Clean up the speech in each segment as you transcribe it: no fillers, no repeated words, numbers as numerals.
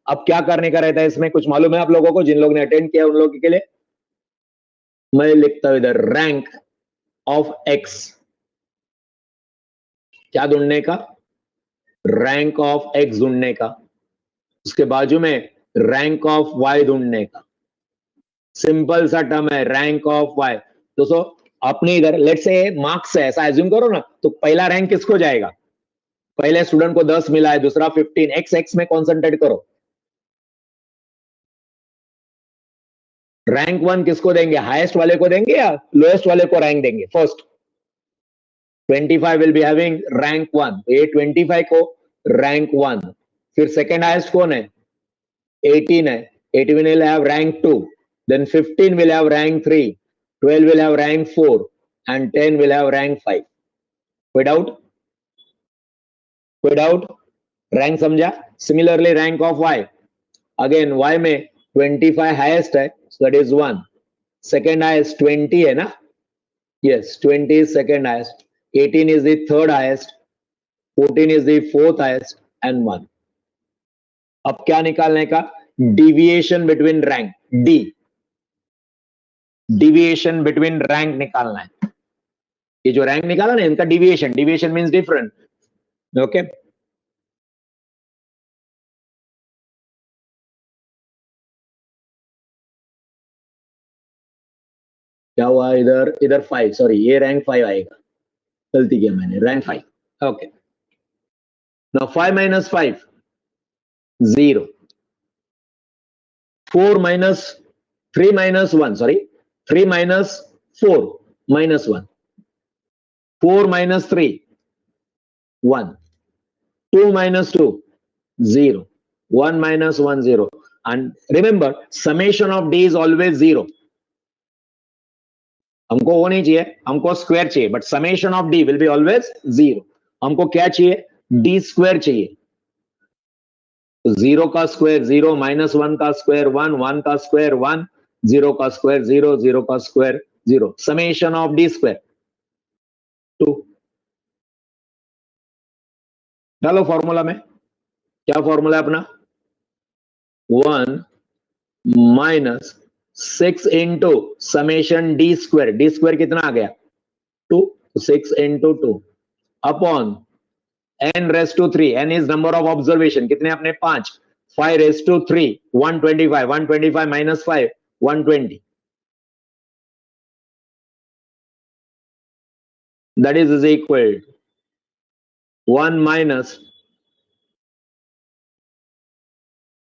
अब क्या करने का रहता है इसमें, कुछ मालूम है आप लोगों को? जिन लोगों ने अटेंड किया उन लोगों के लिए मैं लिखता हूं इधर रैंक ऑफ एक्स, क्या ढूंढने का? रैंक ऑफ एक्स ढूंढने का। उसके बाजू में रैंक ऑफ वाई ढूंढने का। सिंपल सा टर्म है रैंक ऑफ वाई। दोस्तों अपने इधर लेट से मार्क्स है ऐसा एज्यूम करो ना, तो पहला रैंक किसको जाएगा? पहले स्टूडेंट को 10 मिला है, दूसरा 15, एक्स एक्स में कॉन्सेंट्रेट करो। रैंक 1 किसको देंगे? हाईएस्ट वाले को देंगे या लोएस्ट वाले को रैंक देंगे? First 25 will be having rank 1, ये 25 को रैंक 1। फिर सेकंड हाईएस्ट कौन है? 18 है, 18 will have rank 2, then 15 will have rank 3, 12 will have rank 4 and 10 will have rank 5. कोई डाउट? कोई डाउट? रैंक समझा? Similarly rank of y, again y में 25 हाईएस्ट है, so that is 1. Second highest 20 है ना? yes, 20 is second highest, 18 is the third highest, 14 is the fourth highest and 1. अब क्या निकालने का? Deviation between rank, D, deviation between rank निकालना है। ये जो रैंक निकाला ना इनका deviation, deviation means different. Okay क्या हुआ इधर? इधर 5, सॉरी ये रैंक 5 आएगा, गलती किया मैंने, rank 5। Okay now 5 minus 5 0, 4 minus 3 minus 1, sorry 3 minus 4 minus 1, 4 minus 3 1, 2 minus 2 0, 1 minus 1 0, and remember summation of d is always 0. हमको वो नहीं चाहिए, हमको स्क्वायर चाहिए, but summation of D will be always 0. हमको क्या चाहिए? डी स्क्वायर चाहिए। तो 0 का स्क्वायर 0, -1 का स्क्वायर 1, 1 का स्क्वायर 1, 0 का स्क्वायर 0, 0 का square 0, summation of d square 2। डालो फॉर्मूला में, क्या फॉर्मूला है अपना? 1 minus 6 into summation d square, d square कितना आ गया? 2, 6 into 2 upon n raise to 3, n is number of observation, कितने अपने? 5, 5 raise to 3 125, 125 minus 5 120, that is equal 1 minus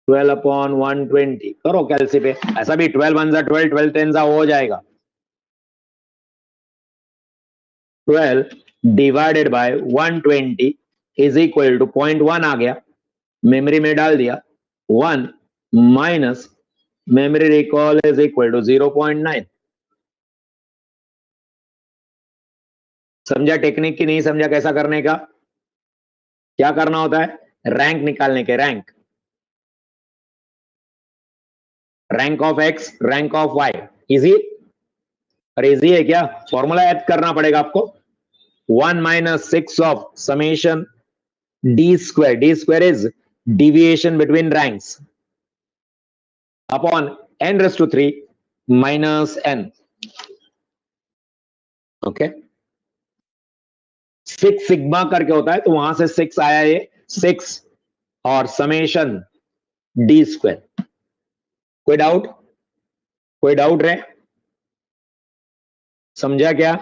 12 upon 120। करो कैलसी पे, ऐसा भी 12 1 जा 12, 12 10 जा हो जाएगा। 12 divided by 120 is equal to 0.1 आ गया, मेमोरी में डाल दिया, 1 माइनस memory recall is equal to 0.9। समझा टेक्निक की नहीं समझा कैसा करने का? क्या करना होता है? रैंक निकालने के, rank, rank of x, rank of y. Easy? अरे इजी है क्या? फॉर्मूला ऐड करना पड़ेगा आपको। 1 minus 6 of summation d square, d square is deviation between ranks, upon n raised to 3 minus n. okay 6 sigma करके होता है, तो वहां से 6 आया, ये 6 और समेशन डी स्क्वायर। कोई डाउट? कोई डाउट रहे? समझा क्या?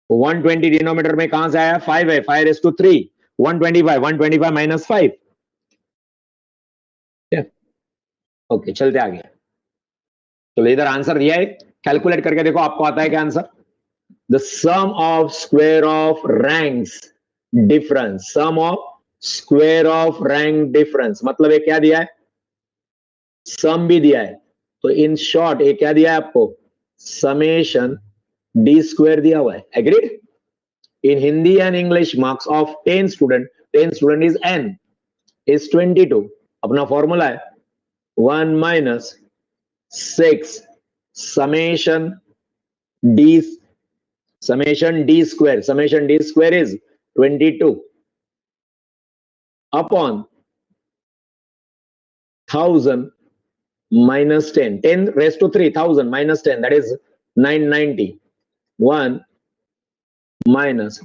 120 डिनोमीटर में कहां से आया? 5 है, 5 रेस टू 3, 125, 125 माइनस 5। ओके चलते आगे। चलो इधर आंसर दिया है, कैलकुलेट करके देखो आपको आता है क्या answer? The sum of square of ranks difference, sum of square of rank difference, मतलब ये क्या दिया है? सम भी दिया है, तो इन शॉर्ट ये क्या दिया है आपको? समेशन डी स्क्वायर दिया हुआ है। Agreed? In Hindi and English marks of 10 student, 10 student is n is 22। अपना फॉर्मूला है 1 minus 6 summation d square, summation d square is 22 upon 1000 minus 10. 10 raised to 3, 1000 minus 10, that is 990. 1 minus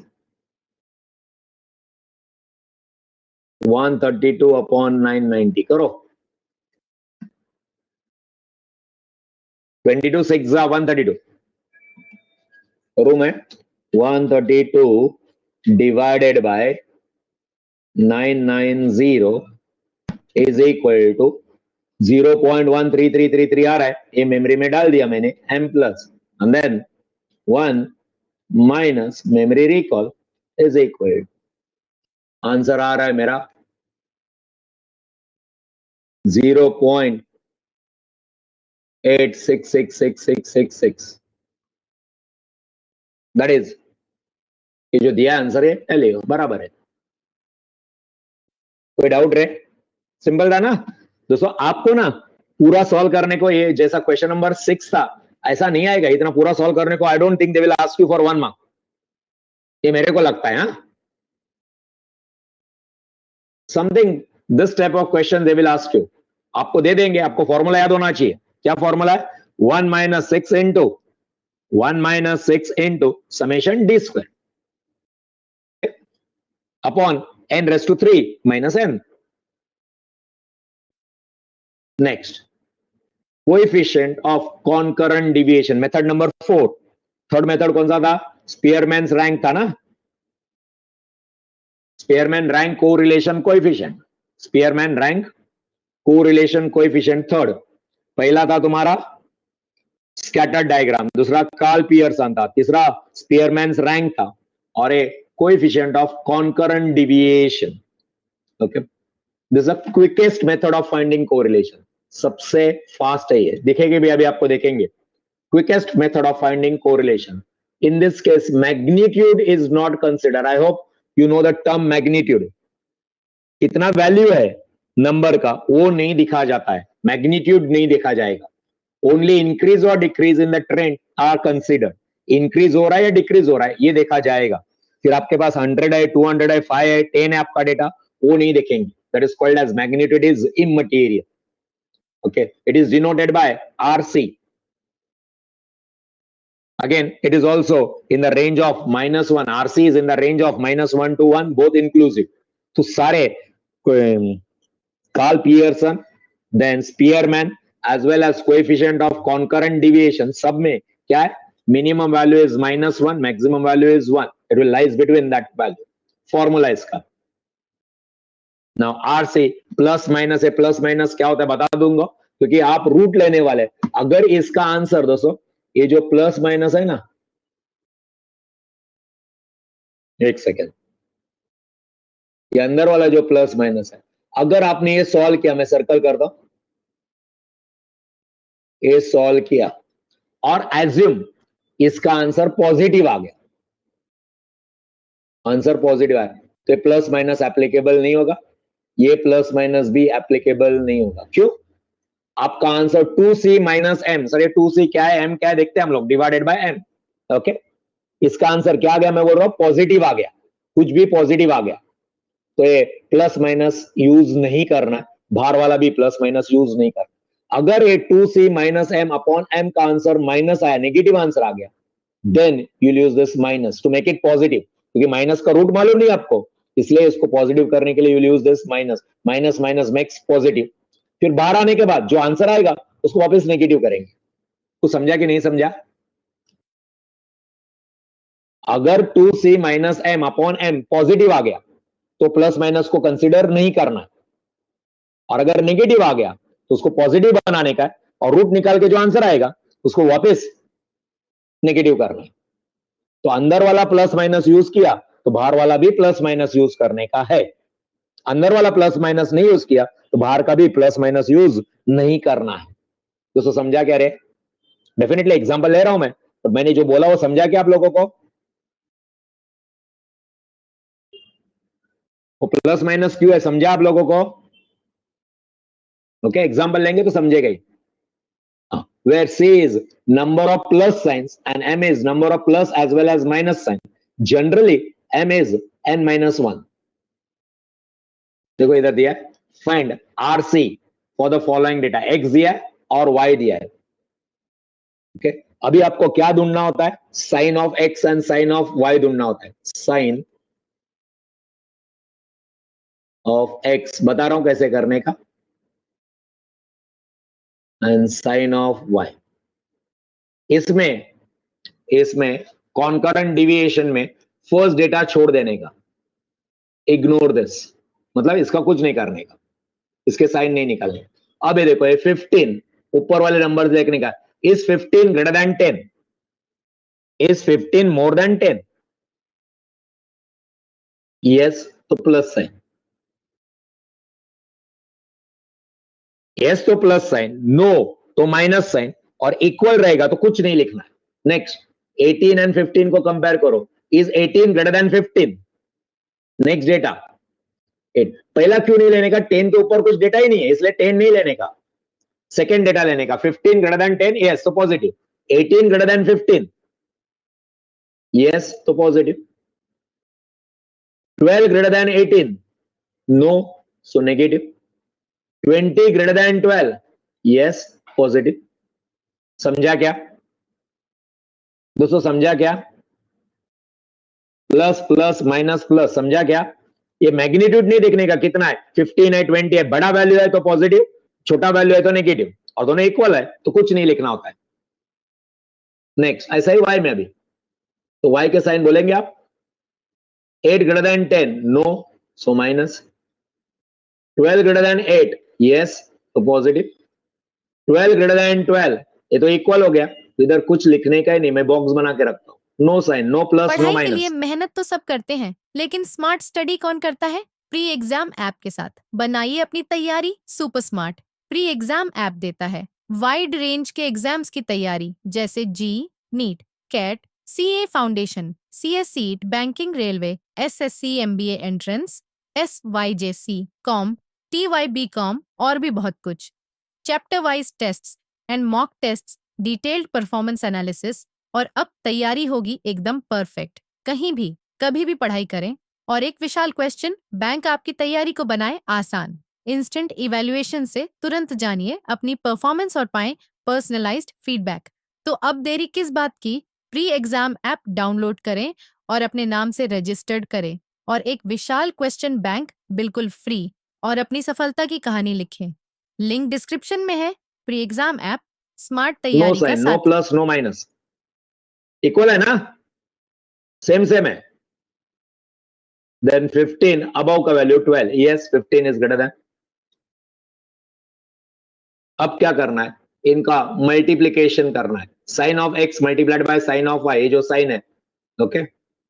132 upon 990. करो 22 6 132. करूं मैं 132 divided by 990 is equal to 0.13333 आ रहा है, ये memory में डाल दिया मैंने, m plus and then 1 minus memory recall is equal to, answer आ रहा है मेरा 0.866666. दैट इज, ये जो दिया आंसर है ले बराबर है. कोई डाउट रहे? सिंपल था ना दोस्तों. आपको ना पूरा सॉल्व करने को, ये जैसा क्वेश्चन नंबर 6 था ऐसा नहीं आएगा इतना पूरा सॉल्व करने को. I don't think they will ask you for 1 mark, ये मेरे को लगता है. हाँ, something this type of question they will ask you. आपको दे देंगे, आपको फॉर्मूला याद होना चाहिए. क्या फॉर्मूला है? 1 minus 6 into 1 minus 6 into summation d square upon n raised to 3 minus n. Next, coefficient of concurrent deviation, method number 4. Third method कौन सा था? स्पीयरमैन्स रैंक था ना. Spearman rank correlation coefficient, Spearman rank correlation coefficient third. पहला था तुम्हारा scattered diagram, दूसरा Karl Pearson था, तीसरा स्पीयरमैन्स रैंक था, और एक coefficient of concurrent deviation. Okay, this is the quickest method of finding correlation. सबसे फास्ट है ये, दिखेगी भी अभी आपको देखेंगे. Quickest method of finding correlation. In this case magnitude is not consider. I hope you know the term magnitude. कितना value है नंबर का वो नहीं दिखा जाता है, मैग्नीट्यूड नहीं देखा जाएगा. ओनली इंक्रीज और decrease in the trend are consider. Increase हो रहा है या डिक्रीज हो रहा है ये देखा जाएगा. फिर आपके पास 100 है, 200 है, 5 है, 10 है आपका डेटा, वो नहीं देखेंगे. That is called as magnitude is immaterial. Okay, it is denoted by RC. Again, it is also in the range of -1. RC is in the range of -1 to 1, both inclusive. तो सारे Karl Pearson, then Spearman, as well as coefficient of concurrent deviation, सब में क्या है? Minimum value is -1, maximum value is 1. It will lies between that value. Formula इसका. Now RC plus minus है, plus minus क्या होता है बता दूंगा, क्योंकि आप रूट लेने वाले. अगर इसका आंसर दोस्तों ये जो प्लस माइनस है ना, एक सेकेंड, ये अंदर वाला जो प्लस माइनस है, अगर आपने ये सॉल्व किया, मैं सर्कल करता हूं, ये सॉल्व किया और एज्यूम इसका आंसर पॉजिटिव आ गया, आंसर पॉजिटिव आया, तो प्लस माइनस एप्लीकेबल नहीं होगा, ये प्लस माइनस भी एप्लीकेबल नहीं होगा. क्यों? आपका answer 2c minus m. Sir ये 2c क्या है, m क्या है देखते हैं हम लोग, डिवाइडेड बाय m. ओके, इसका आंसर क्या आ गया, मैं बोल रहा हूं पॉजिटिव आ गया, कुछ भी पॉजिटिव आ गया, तो ये प्लस माइनस यूज नहीं करना, बाहर वाला भी प्लस माइनस यूज नहीं करना. अगर ये 2c minus m upon m का आंसर माइनस आया, नेगेटिव आंसर आ गया, then you use this minus to make it positive, क्योंकि माइनस का रूट मालूम नहीं आपको, इसलिए इसको पॉजिटिव करने के लिए you use this minus. Minus minus makes positive. फिर बाहर आने के बाद जो आंसर आएगा उसको वापस नेगेटिव करेंगे. कुछ समझा कि नहीं समझा? अगर 2c minus m upon m positive आ गया तो प्लस माइनस को कंसीडर नहीं करना, और अगर नेगेटिव आ गया तो उसको पॉजिटिव बनाने का है, और रूट निकाल के जो आंसर आएगा उसको वापस नेगेटिव करना है. तो अंदर वाला प्लस माइनस यूज किया तो बाहर वाला भी प्लस माइनस यूज करने का है. अंदर वाला प्लस माइनस नहीं यूज किया तो बाहर का भी प्लस माइनस यूज नहीं करना है. दोस्तों समझा क्या रे? डेफिनेटली एग्जांपल ले रहा हूं मैं, तो मैंने जो बोला वो समझा क्या आप लोगों को? वो प्लस माइनस क्यों है समझा आप लोगों को? ओके, एग्जांपल लेंगे तो समझेगा ही. Where C is number of plus signs and M is number of plus as well as minus sign. Generally, M is n minus 1. देखो इधर दिया है find RC for the following data, x दिया है और वाई दिया है। Okay अभी आपको क्या ढूंढना होता है, sign of x and sign of y ढूंढना होता है। साइन ऑफ एक्स बता रहा हूं कैसे करने का, एंड साइन ऑफ वाई। इसमें कॉन्करेंट डिविएशन में फर्स्ट डेटा छोड़ देने का, इग्नोर दिस, मतलब इसका कुछ नहीं करने का, इसके साइन नहीं निकालने। अब ये देखो ये 15 ऊपर वाले नंबर देखने का, is 15 greater than 10, is 15 more than 10, yes तो प्लस साइन, यस तो प्लस साइन, नो तो माइनस साइन, और इक्वल रहेगा तो कुछ नहीं लिखना है। नेक्स्ट 18 एंड 15 को कंपेयर करो, is 18 greater than 15, next data 8। पहला क्यों नहीं लेने का, 10 के ऊपर कुछ डेटा ही नहीं है इसलिए 10 नहीं लेने का, सेकेंड डेटा लेने का। 15 ग्रेटर देन 10, यस तो पॉजिटिव। 18 ग्रेटर देन 15, यस तो positive. 12 greater than 18, no so negative. 20 greater than 12, yes positive. समझा क्या दोस्तों, समझा क्या, प्लस प्लस माइनस प्लस, समझा क्या। ये मैग्नीट्यूड नहीं देखने का कितना है, 15 है 20 है, बड़ा वैल्यू है तो पॉजिटिव, छोटा वैल्यू है तो नेगेटिव, और दोनों इक्वल है तो कुछ नहीं लिखना होता है। नेक्स्ट ऐसा ही वाई में भी, तो वाई के साइन बोलेंगे आप, 8 greater than 10, no so minus. 12 greater than 8, yes तो पॉजिटिव। 12 ग्रेटर देन 12, ये तो इक्वल हो गया, तो इधर कुछ लिखने का ही नहीं, मैं बॉक्स बना के रखता हूं, no sign, no plus no पढ़ाई के माइनस। लिए मेहनत तो सब करते हैं, लेकिन स्मार्ट स्टडी कौन करता है? प्री एग्जाम ऐप के साथ बनाइए अपनी तैयारी super smart. Pre exam app देता है वाइड रेंज के एग्जाम्स की तैयारी, जैसे JEE, NEET, CAT, CA foundation, CSEET, banking, railway, SSC, MBA entrance, SYJC, com, TYB com और भी बहुत कुछ। Chapter wise tests and mock tests, detailed performance analysis, और अब तैयारी होगी एकदम परफेक्ट। कहीं भी कभी भी पढ़ाई करें, और एक विशाल क्वेश्चन बैंक आपकी तैयारी को बनाए आसान। इंस्टेंट इवैल्यूएशन से तुरंत जानिए अपनी परफॉर्मेंस और पाएं पर्सनलाइज्ड फीडबैक। तो अब देरी किस बात की, प्री एग्जाम ऐप डाउनलोड करें और अपने नाम से रजिस्टर्ड करें, और एक विशाल क्वेश्चन बैंक बिल्कुल फ्री, और अपनी सफलता की कहानी लिखें। लिंक डिस्क्रिप्शन में है। Pre exam app smart no तैयारी का साइन, नो साथी। प्लस नो माइनस, इक्वल है ना, सेम सेम है। देन 15 अबव का value 12, yes 15 is greater than. अब क्या करना है, इनका मल्टीप्लीकेशन करना है, sign of x multiplied by sign of y, ये जो साइन है ओके,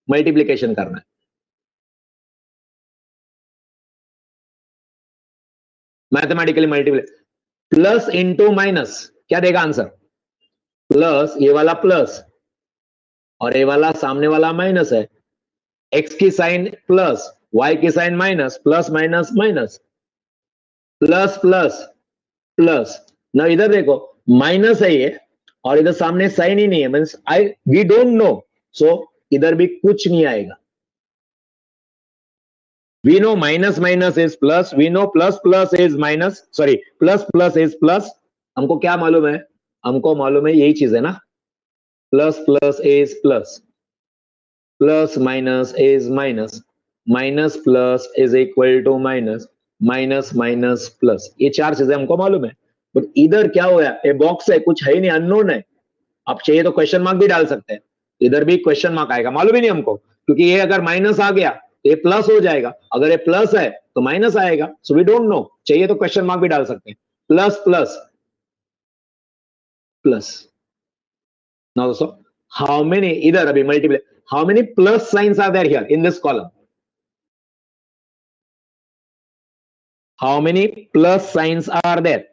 मल्टीप्लीकेशन करना है। Mathematically multiply, plus into minus क्या देगा आंसर, प्लस ये वाला प्लस और ये वाला सामने वाला माइनस है, एक्स की साइन प्लस वाई की sign minus, plus minus minus, plus plus plus. ना इधर देखो माइनस है ये, और इधर सामने साइन ही नहीं है, means I we don't know, so इधर भी कुछ नहीं आएगा। we know minus minus is plus, we know plus plus is minus, sorry plus plus is plus, हमको क्या मालूम है, हमको मालूम है यही चीज है ना, plus plus is plus, plus minus is minus, minus plus is equal to minus, minus minus plus, ये चार चीजें हमको मालूम है। बट इधर क्या हुआ, ये बॉक्स है, कुछ है ही नहीं, अननोन है। आप चाहिए तो क्वेश्चन मार्क भी डाल सकते हैं, इधर भी क्वेश्चन मार्क आएगा, मालूम ही नहीं हमको, क्योंकि ये अगर माइनस आ गया तो ये प्लस हो जाएगा, अगर ये प्लस है तो माइनस आएगा, सो वी डोंट नो, चाहिए तो क्वेश्चन मार्क भी डाल सकते हैं, प्लस प्लस प्लस। नाउ दोस्तों हाउ मेनी, इधर अभी multiply, how many plus signs are there here in this column, how many plus signs are there,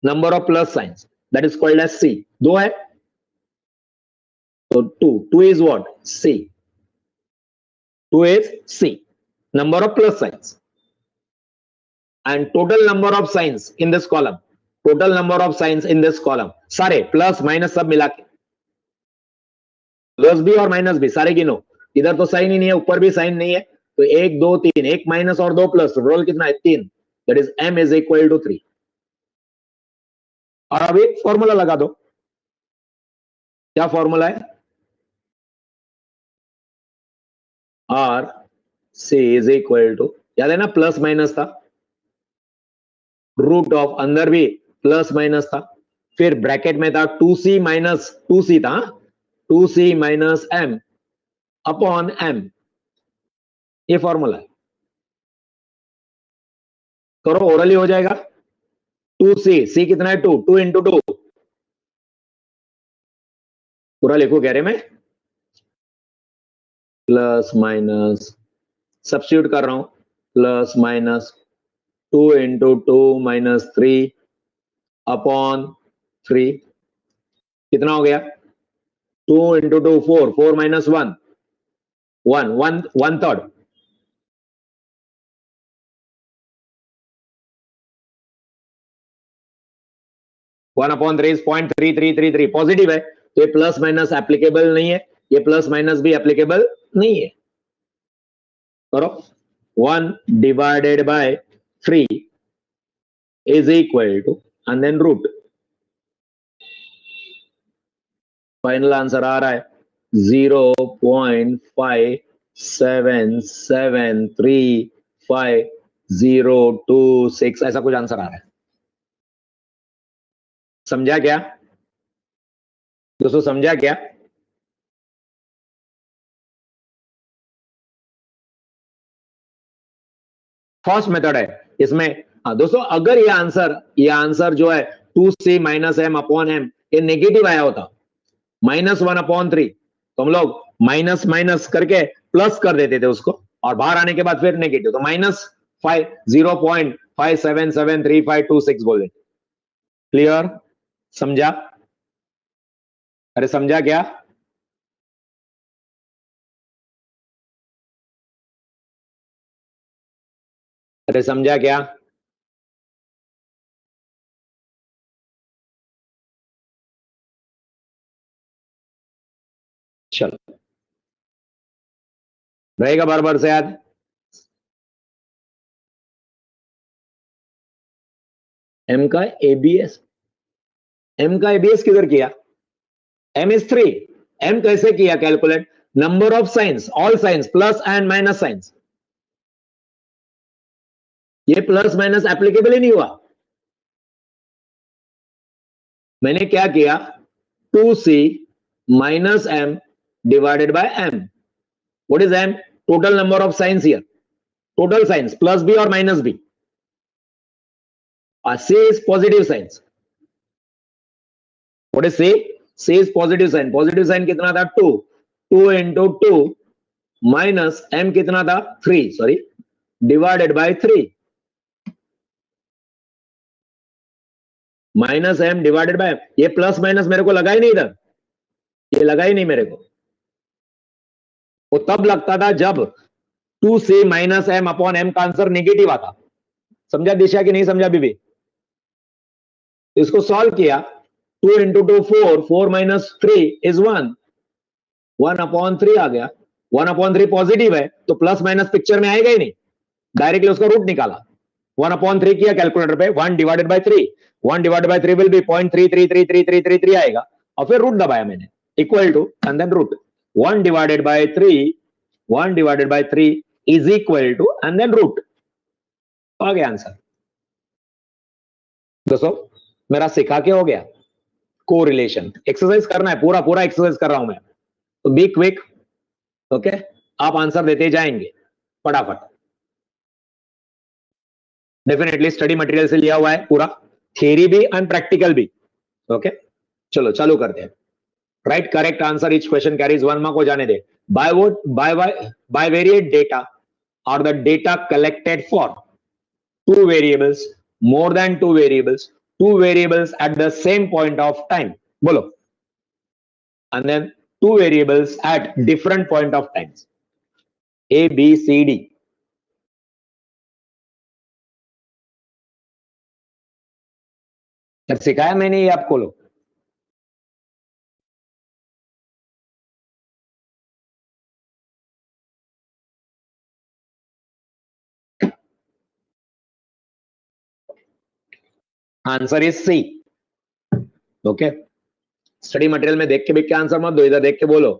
number of plus signs, that is called as C. दो है तो two is what, C, 2 is C, number of plus signs, and total number of signs in this column, total number of signs in this column, सारे plus minus सब मिला के, plus भी और minus भी सारे गिनो, इधर तो साइन ही नहीं है, ऊपर भी साइन नहीं है, तो 1 2 3, 1 माइनस और 2 प्लस, टोटल कितना है 3, that is m is equal to 3। और अब एक फॉर्मूला लगा दो, क्या फॉर्मूला है, r c is equal to, याद है ना प्लस माइनस था, रूट ऑफ, अंदर भी प्लस माइनस था, फिर ब्रैकेट में था 2c माइनस 2c था, 2c minus m upon m, ये फॉर्मूला है। करो ओरली हो जाएगा, 2c कितना है 2, 2 इंटू 2, पूरा लिखो कह रहे मैं, प्लस माइनस, सब्स्टिट्यूट कर रहा हूं, plus minus 2 into 2 minus 3 upon 3, कितना हो गया 2 into 2 4, 4 minus 1 1, 1 third, one upon 3 0.3333 positive है, तो ये प्लस माइनस एप्लीकेबल नहीं है, ये प्लस माइनस भी एप्लीकेबल नहीं है। करो 1 divided by 3 is equal to and then root, final answer आ रहा है 0.57735026, ऐसा कुछ आंसर आ रहा है। समझा क्या दोस्तों, समझा क्या? फर्स्ट मेथड है इसमें। हाँ दोस्तों, अगर ये आंसर जो है 2c minus m upon m, ये नेगेटिव आया होता, -1/3, तो हम लोग माइनस माइनस करके प्लस कर देते थे उसको, और बाहर आने के बाद फिर नेगेटिव, तो -0.57735526 बोल देते। क्लियर? समझा? अरे समझा क्या? अरे समझा क्या? चलो, रहेगा बार बार से याद। एम का एबीएस, किधर किया? m इज 3, m कैसे किया calculate? Number of science, all science, plus and minus science, ये प्लस माइनस एप्लीकेबल ही नहीं हुआ। मैंने क्या किया, 2c minus m divided by m, what is m? Total number of science here, total science plus b और minus b, c is positive signs, what is c? c is positive sign, positive sign कितना था 2, 2 into 2 minus m कितना था 3, sorry, divided by 3, minus m divided by, ये plus minus मेरे को लगा ही नहीं इधर, ये लगा ही नहीं मेरे को, वो तब लगता था जब 2c minus m upon m का आंसर नेगेटिव आता। समझा दिशा कि नहीं समझा बीबी? इसको सॉल्व किया, 2 इंटू 2 4, 4 माइनस 3 इज 1, 1/3 आ गया, 1/3 पॉजिटिव है तो प्लस माइनस पिक्चर में आएगा ही नहीं, डायरेक्टली उसका रूट निकाला, 1/3 किया कैलकुलेटर पे, 1 divided by 3, 1 divided by 3 will be 0.333333 आएगा, और फिर रूट दबाया मैंने, equal to and then root, 1 divided by 3, 1 divided by 3 is equal to and then root, आ गया आंसर। दोस्तों मेरा सिखा के हो गया, कोरिलेशन एक्सरसाइज करना है, पूरा पूरा एक्सरसाइज कर रहा हूं मैं, तो बी क्विक, ओके, आप आंसर देते जाएंगे फटाफट, डेफिनेटली स्टडी मटेरियल से लिया हुआ है पूरा, थियरी भी एंड प्रैक्टिकल भी, ओके। चलो चालू करते हैं। Write correct answer each question carries 1 mark, हो जाने दे। By what? Bivariate data और the data collected for two variables, more than two variables at the same point of time, bolo, and then two variables at different point of times, a b c d। सिखाया मैंने ये आपको लोग? Answer is c. Okay, study material में देख के क्या answer मत दो, इधर देख के बोलो।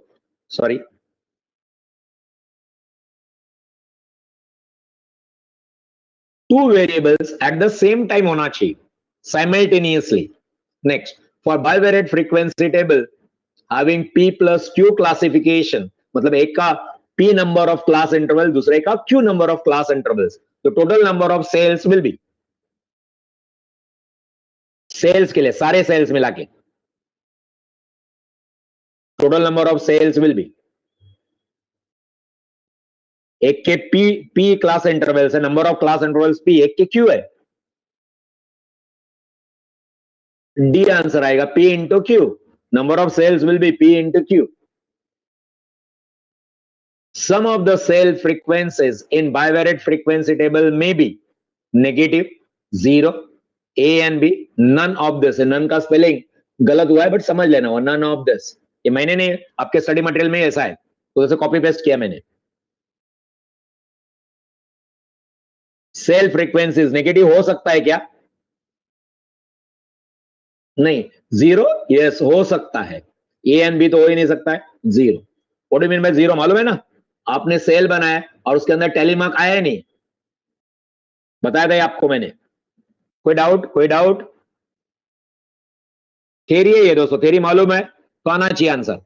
Sorry, two variables at the same time होना चाहिए, simultaneously. Next, for bivariate frequency table having p plus q classification, मतलब एक का p number of class interval, दूसरे का q number of class intervals, तो total number of cells will be, cells के लिए सारे सेल्स मिला के total number of cells will be, एक के p क्लास इंटरवल्स है, number of class intervals p, एक के q है, d आंसर आएगा, p into q, number of cells will be p into q। Sum of the cell frequencies in bivariate frequency table may be negative, 0, a and b, none of this। none का spelling गलत हुआ है but समझ लेना, none of this, ये मैंने नहीं, आपके स्टडी मटेरियल में ऐसा है तो उसे कॉपी पेस्ट किया मैंने। सेल फ्रीक्वेंसीज नेगेटिव हो सकता है क्या? नहीं। 0, यस हो सकता है, ए एंड बी तो हो ही नहीं सकता है, 0। What do mean by 0? मालूम है ना, आपने सेल बनाया और उसके अंदर टैली मार्क आया नहीं, बताया था आपको मैंने। कोई डाउट? कोई डाउट? थ्योरी है ये दोस्तों, थ्योरी मालूम है तो आना चाहिए answer.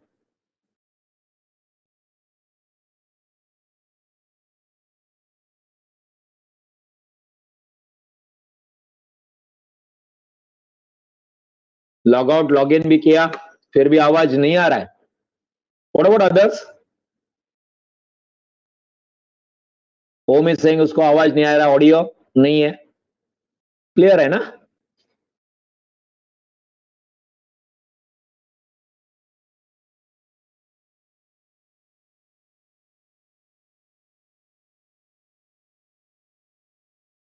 Log out log in भी किया फिर भी आवाज नहीं आ रहा है। What about others? Home is saying उसको आवाज नहीं आ रहा, ऑडियो नहीं है, क्लियर है ना?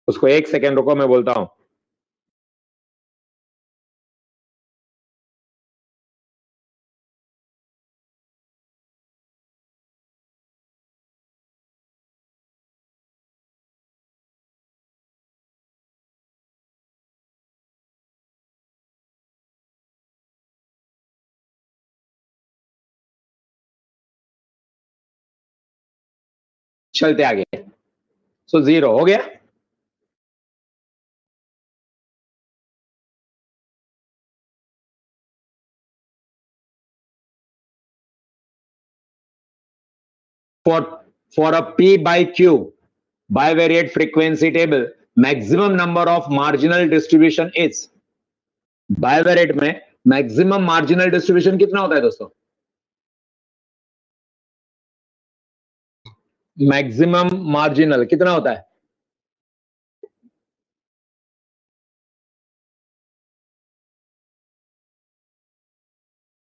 उसको एक सेकेंड रुको, मैं बोलता हूं। चलते आगे। सो 0 हो गया। for a p by q bivariate frequency table, maximum number of marginal distribution is, bivariate में मैक्सिमम मार्जिनल डिस्ट्रीब्यूशन कितना होता है दोस्तों? मैक्सिमम मार्जिनल कितना होता है?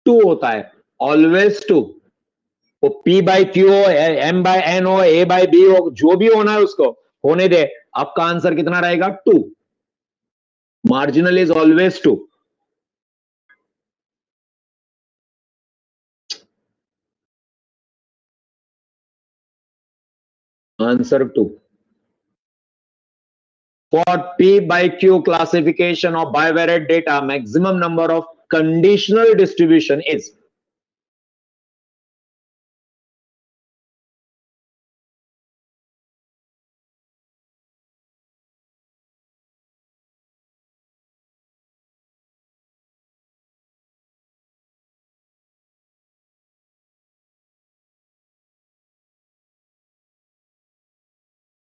2 होता है, ऑलवेज 2। वो p बाई क्यू हो, m बाय n हो, a बाय b हो, जो भी होना है उसको होने दे, आपका आंसर कितना रहेगा? 2। Marginal is always 2। Answer 2। For p by q classification of bivariate data, maximum number of conditional distribution is,